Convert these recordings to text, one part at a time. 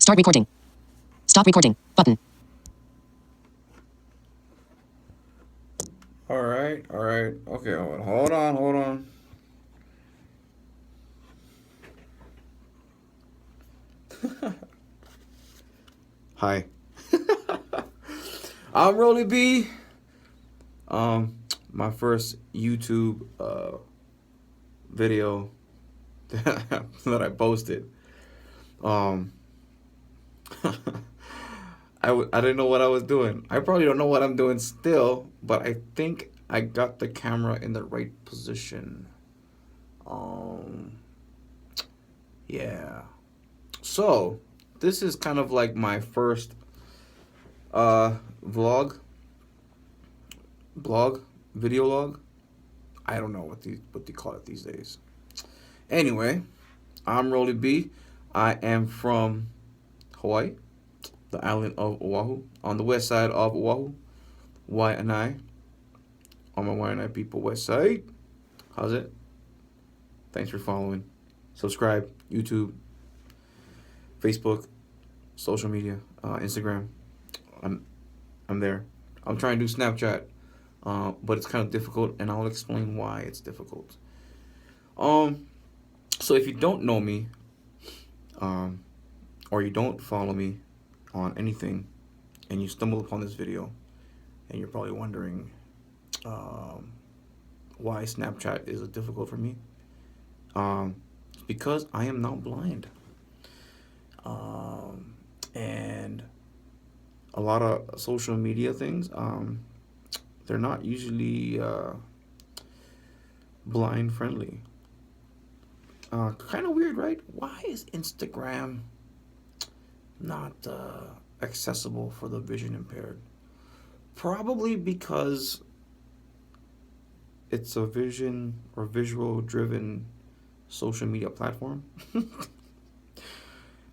Start recording. Stop recording. Button. All right. Okay, hold on. Hi. I'm Rolly B. My first YouTube video that I posted. Um, I didn't know what I was doing. I probably don't know what I'm doing still, but I think I got the camera in the right position. Um, yeah. So, this is kind of like my first vlog, blog, video log. I don't know what they call it these days. Anyway, I'm Rolly B. I am from Hawaii, the island of Oahu, on the west side of Oahu. Waianae. All my Waianae people, west side. How's it? Thanks for following. Subscribe, YouTube, Facebook, social media, Instagram. I'm I'm there. I'm trying to do Snapchat, but it's kind of difficult, and I'll explain why it's difficult. Um, so if you don't know me, um, or you don't follow me on anything, and you stumble upon this video, and you're probably wondering um, why Snapchat is difficult for me. It's because I am not blind, and a lot of social media things, they're not usually blind friendly. Kind of weird, right? Why is Instagram not accessible for the vision impaired? Probably because it's a vision or visual driven social media platform.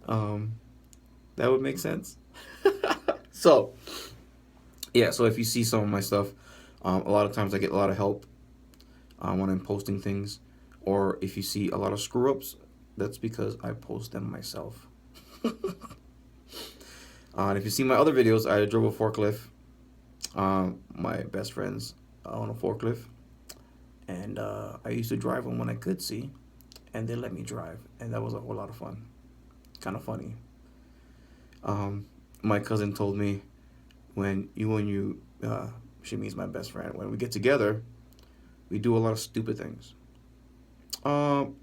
um, that would make sense. So, yeah, so if you see some of my stuff, a lot of times I get a lot of help when I'm posting things. Or if you see a lot of screw ups, that's because I post them myself. And if you see my other videos, I drove a forklift. My best friends on a forklift. And I used to drive them when I could see. And they let me drive. And that was a whole lot of fun. Kind of funny. My cousin told me she means my best friend, when we get together, we do a lot of stupid things. Um,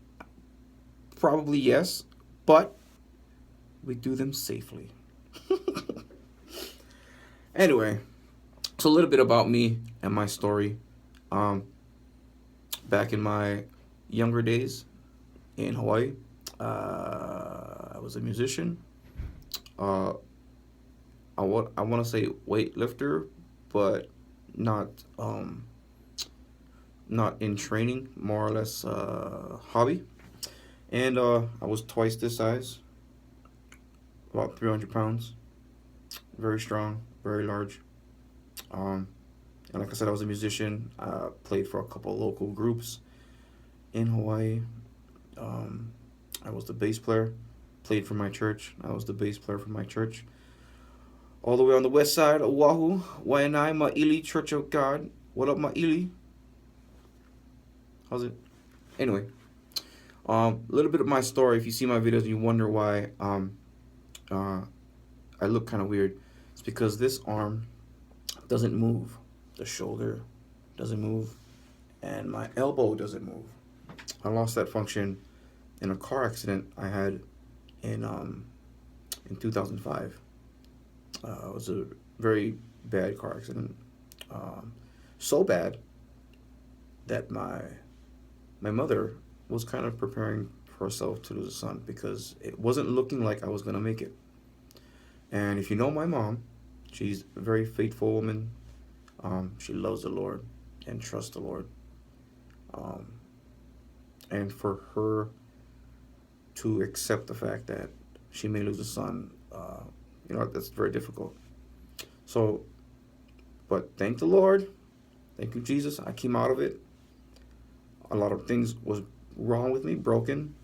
Probably yes, but we do them safely. Anyway, so a little bit about me and my story. Um, Back in my younger days in Hawaii, I was a musician. Uh, I want to say weightlifter, but not not in training, more or less hobby. And I was twice this size, about 300 pounds, very strong, very large. Um, and like I said, I was a musician. Played for a couple of local groups in Hawaii. Um, I was the bass player. Played for my church. I was the bass player for my church. All the way on the west side of Oahu, Waianae, Ma'ili Church of God. What up, Ma'ili? How's it? Anyway, a little bit of my story. If you see my videos and you wonder why uh, I look kind of weird, it's because this arm doesn't move. The shoulder doesn't move, and my elbow doesn't move. I lost that function in a car accident I had in 2005. It was a very bad car accident, um, so bad that my mother was kind of preparing for herself to lose a son because it wasn't looking like I was gonna make it. And if you know my mom, she's a very faithful woman. She loves the Lord and trusts the Lord. Um, and for her to accept the fact that she may lose a son, that's very difficult. So, but thank the Lord, thank you Jesus, I came out of it. A lot of things was wrong with me, broken.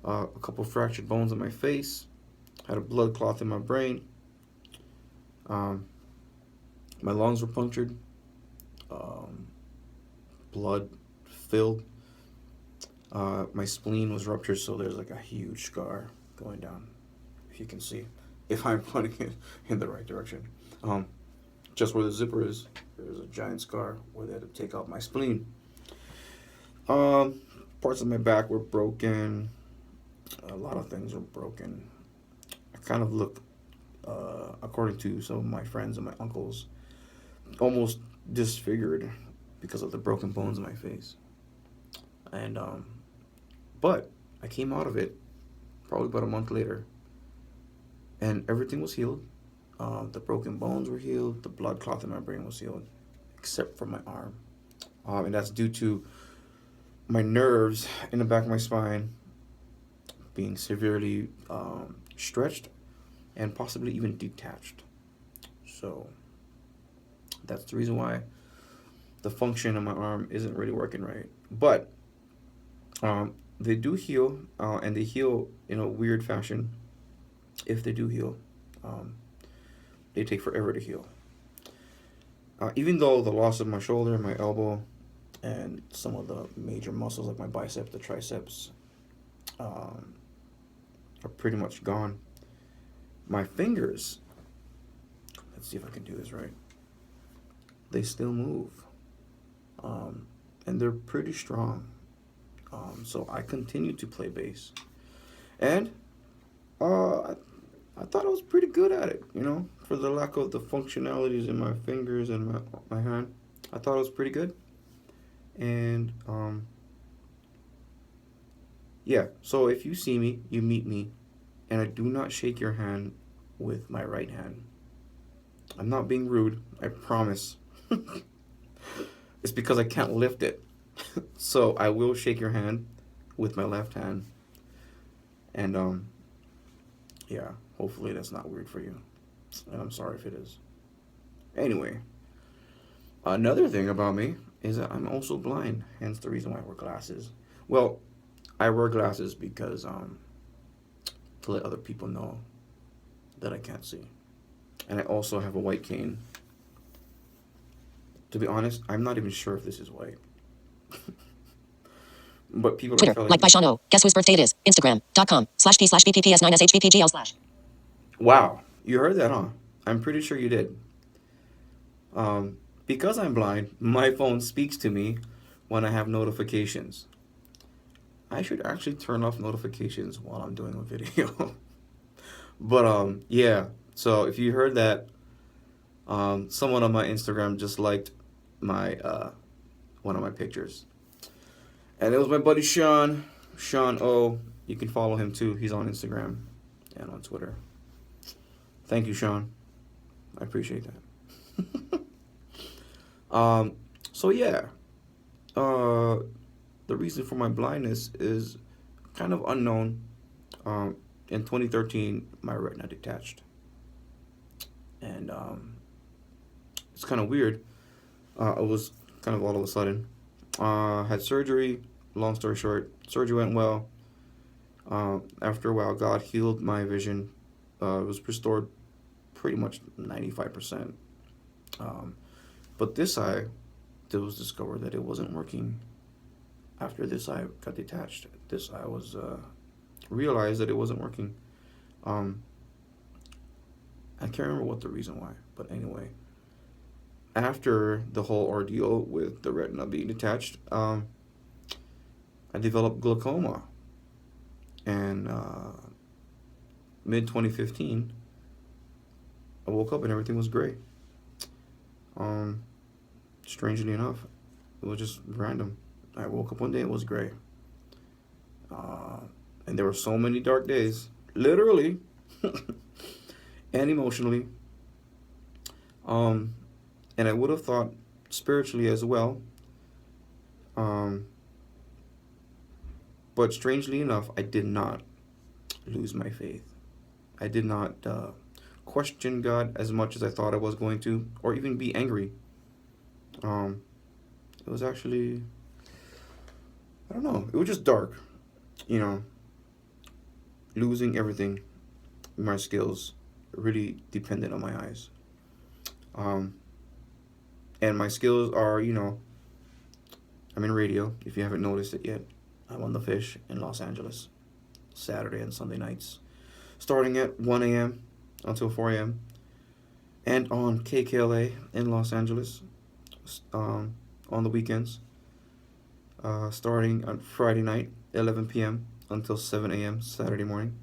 A couple fractured bones in my face. Had a blood clot in my brain. Um, my lungs were punctured. Um, blood filled. My spleen was ruptured, so there's like a huge scar going down. If you can see, if I'm pointing it in the right direction. Um, just where the zipper is, there's a giant scar where they had to take out my spleen. Um, Parts of my back were broken. A lot of things were broken. I kind of look, according to some of my friends and my uncles, almost disfigured because of the broken bones in my face. And but I came out of it probably about a month later, and everything was healed. The broken bones were healed. The blood clot in my brain was healed, except for my arm. And that's due to my nerves in the back of my spine being severely stretched and possibly even detached. So that's the reason why the function of my arm isn't really working right. But they do heal, and they heal in a weird fashion. If they do heal, um, they take forever to heal. Even though the loss of my shoulder, my elbow, and some of the major muscles like my bicep, the triceps, um, are pretty much gone. My fingers, let's see if I can do this right. They still move, and they're pretty strong. So I continue to play bass, and I thought I was pretty good at it. For the lack of the functionalities in my fingers and my hand, I thought it was pretty good. And yeah. So if you see me, you meet me, and I do not shake your hand with my right hand. I'm not being rude. I promise. It's because I can't lift it. So I will shake your hand with my left hand. And yeah, hopefully that's not weird for you. And I'm sorry if it is. Anyway, another thing about me is that I'm also blind, hence the reason why I wear glasses. Well, I wear glasses because to let other people know that I can't see. And I also have a white cane. To be honest, I'm not even sure if this is white. But people are Twitter, telling like by me, Sean O. Guess whose birthday it is? Instagram.com/p/bpps9shppgs9s/. wow, you heard that, huh? I'm pretty sure you did. Because I'm blind, my phone speaks to me when I have notifications. I should actually turn off notifications while I'm doing a video. But yeah. So if you heard that, someone on my Instagram just liked my one of my pictures, and it was my buddy Sean, Sean O. You can follow him too. He's on Instagram and on Twitter. Thank you, Sean. I appreciate that. So yeah, uh, the reason for my blindness is kind of unknown. In 2013, my retina detached, and it's kind of weird. It was kind of all of a sudden. Had surgery. Long story short, surgery went well. After a while, God healed my vision. It was restored pretty much 95%. Um, but this eye, it was discovered that it wasn't working. After this eye got detached, this eye was realized that it wasn't working. Um, I can't remember what the reason why, but anyway, after the whole ordeal with the retina being detached, I developed glaucoma, and mid 2015, I woke up and everything was gray. Um, Strangely enough, it was just random. I woke up one day, it was gray. Uh, and there were so many dark days, literally and emotionally. Um, and I would have thought spiritually as well. Um, but strangely enough, I did not lose my faith. I did not question God as much as I thought I was going to, or even be angry. Um, it was actually, I don't know, it was just dark, you know, losing everything. my skills really dependent on my eyes. Um, and my skills are, I'm in radio. If you haven't noticed it yet, I'm on the Fish in Los Angeles, Saturday and Sunday nights, starting at 1 a.m. until 4 a.m. and on KKLA in Los Angeles, um, on the weekends, starting on Friday night, 11 p.m. until 7 a.m. Saturday morning,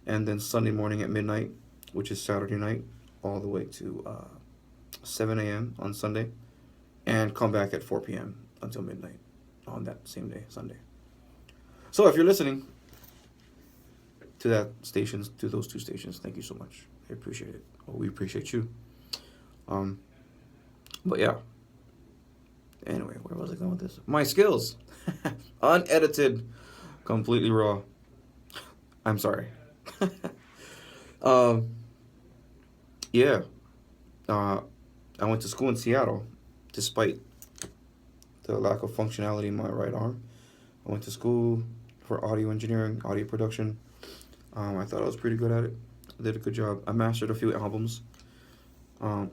and then Sunday morning at midnight, which is Saturday night, all the way to 7 a.m. on Sunday, and come back at 4 p.m. until midnight on that same day, Sunday. So if you're listening to those two stations, thank you so much. I appreciate it. Well, we appreciate you. Um, but yeah. Anyway, where was I going with this? My skills, unedited, completely raw. I'm sorry. um, yeah. Uh, I went to school in Seattle, despite the lack of functionality in my right arm. I went to school for audio engineering, audio production. I thought I was pretty good at it. I did a good job. I mastered a few albums. Um,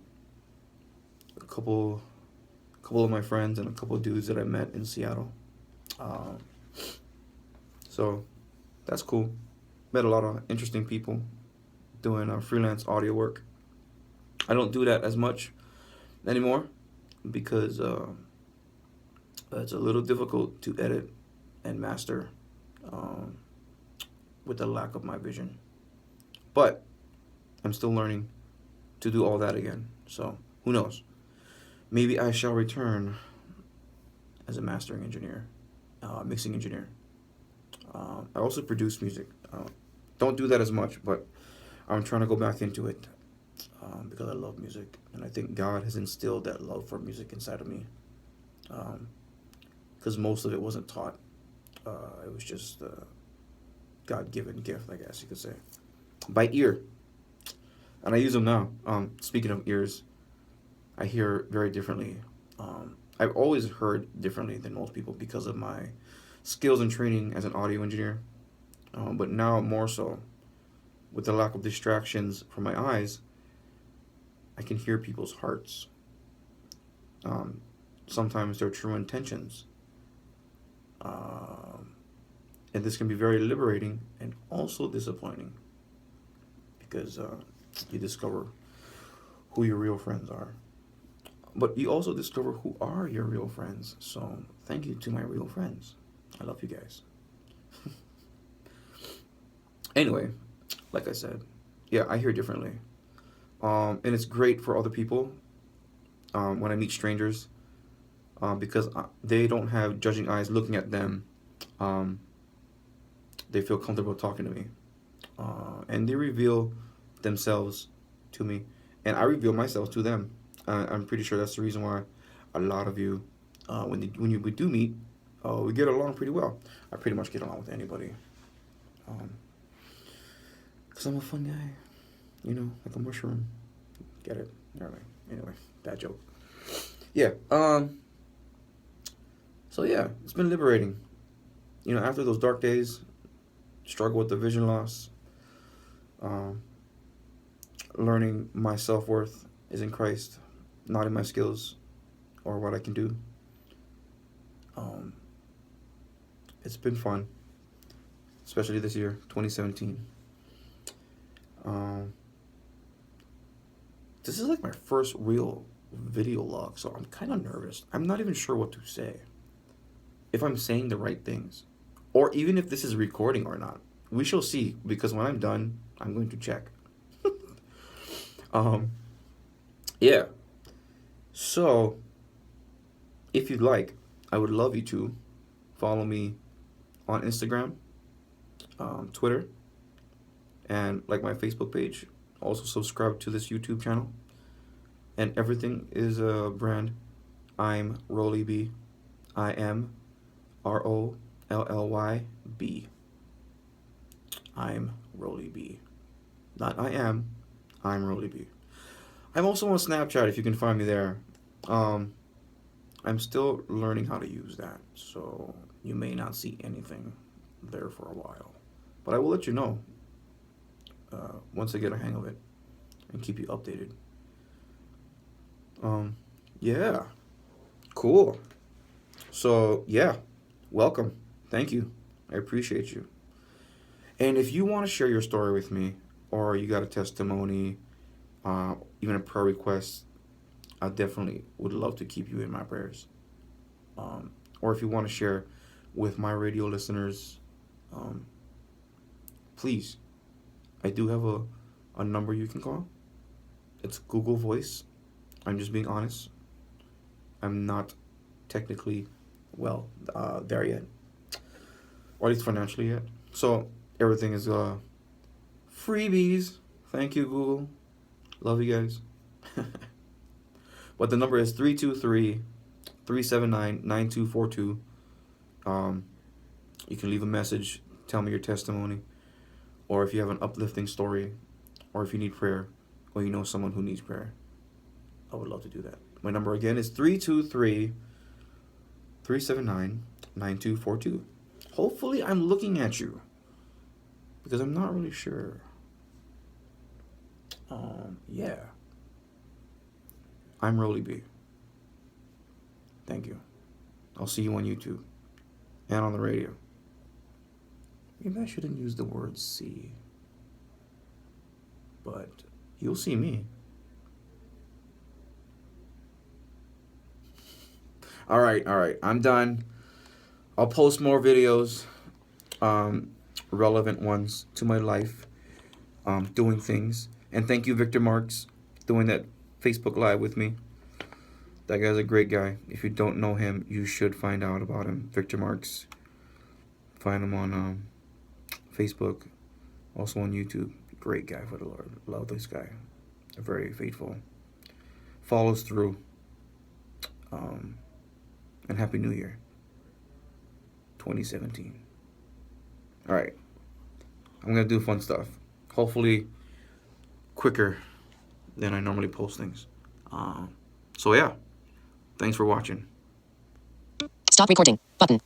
a couple of my friends and a couple of dudes that I met in Seattle. Um, so that's cool. Met a lot of interesting people doing freelance audio work. I don't do that as much anymore because it's a little difficult to edit and master um, with the lack of my vision. But I'm still learning to do all that again. So who knows? Maybe I shall return as a mastering engineer, mixing engineer. I also produce music. Don't do that as much, but I'm trying to go back into it because I love music, and I think God has instilled that love for music inside of me. Because most of it wasn't taught. It was just a God-given gift, I guess you could say, by ear, and I use them now. Speaking of ears, I hear very differently. I've always heard differently than most people because of my skills and training as an audio engineer. But now more so, with the lack of distractions from my eyes, I can hear people's hearts. Sometimes their true intentions. And this can be very liberating and also disappointing because you discover who your real friends are. But you also discover who are your real friends. So thank you to my real friends. I love you guys. Anyway, like I said, yeah, I hear differently. And it's great for other people when I meet strangers because they don't have judging eyes looking at them. They feel comfortable talking to me. And they reveal themselves to me. And I reveal myself to them. I'm pretty sure that's the reason why a lot of you, we do meet, we get along pretty well. I pretty much get along with anybody. Because I'm a fun guy. Like a mushroom. Get it? Alright. Anyway, bad joke. Yeah. So yeah, it's been liberating. After those dark days, struggle with the vision loss, learning my self-worth is in Christ, not in my skills or what I can do. It's been fun, especially this year, 2017. This is like my first real video log, so I'm kind of nervous. I'm not even sure what to say. If I'm saying the right things, or even if this is recording or not. We shall see, because when I'm done, I'm going to check. Yeah. So, if you'd like, I would love you to follow me on Instagram, Twitter, and like my Facebook page. Also subscribe to this YouTube channel. And everything is a brand. I'm Rolly B. I am ROLLYB. I'm Rolly B. Not I am. I'm Rolly B. I'm also on Snapchat if you can find me there. I'm still learning how to use that, so you may not see anything there for a while. But I will let you know once I get a hang of it and keep you updated. Um, yeah, cool. So yeah, welcome. Thank you. I appreciate you. And if you want to share your story with me, or you got a testimony, even a prayer request, I definitely would love to keep you in my prayers. Or if you want to share with my radio listeners, um, please, I do have a number you can call. It's Google Voice. I'm just being honest. I'm not technically well there yet, or at least financially yet. So everything is freebies. Thank you, Google. Love you guys. But the number is 323-379-9242. Um, you can leave a message, tell me your testimony, or if you have an uplifting story, or if you need prayer, or you know someone who needs prayer. I would love to do that. My number again is 323-379-9242. Hopefully, I'm looking at you because I'm not really sure. Yeah. I'm Rolly B. Thank you. I'll see you on YouTube and on the radio. Maybe I shouldn't use the word see, but you'll see me. All right, all right. I'm done. I'll post more videos, um, relevant ones to my life, doing things. And thank you, Victor Marks, doing that Facebook Live with me. That guy's a great guy. If you don't know him, you should find out about him. Victor Marks. Find him on Facebook, also on YouTube. Great guy for the Lord. Love this guy. Very faithful. Follows through. And Happy New Year, 2017. All right. I'm going to do fun stuff. Hopefully quicker than I normally post things. So yeah. Thanks for watching. Stop recording. Button.